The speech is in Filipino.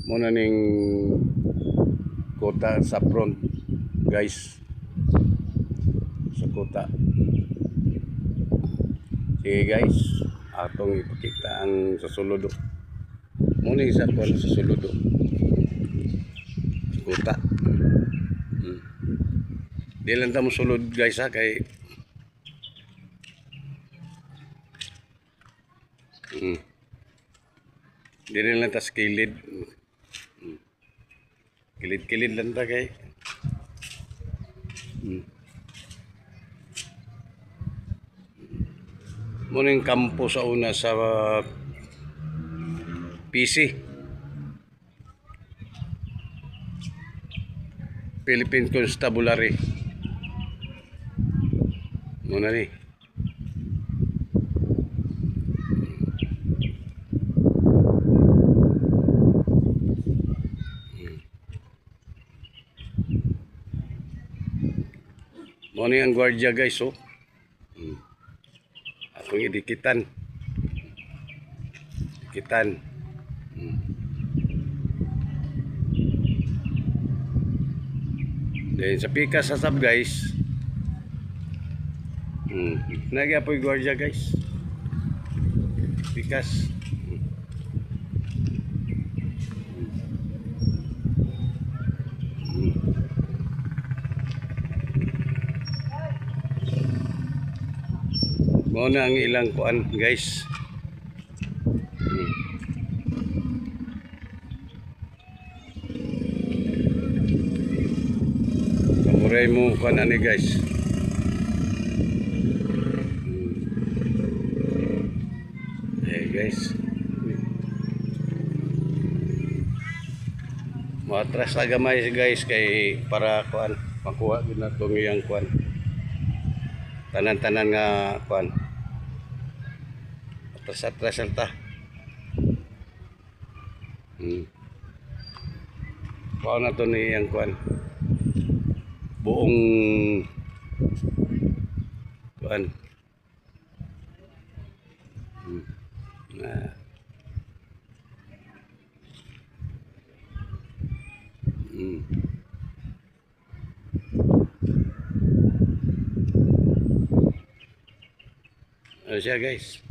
muna ning kota sa front guys, sa kota. Sige guys, atong ipakita ang susulod. Muna isa ko sa susulod sa kota. Di lang tamo sulod guys ha, kay di rin lang tas kilid. Kilid-kilid lang ta kay muna yung kampo sa una sa PC, Philippine Constabulary. Muna ni muna ang gwardiya guys, oh. Atong idikitan. Then sa pikas sa sab guys. Nagya po yung gwardiya guys. Pikas. Muna ang ilang kuan guys. Kamuray mo kuan ani guys. Guys, matras na gamay guys kay para kuan makuha gid na tong iyang kuan tanan-tanan nga kuan atras-atras ta. Kuha na to ni iyang kuan buong kuan ano siya guys.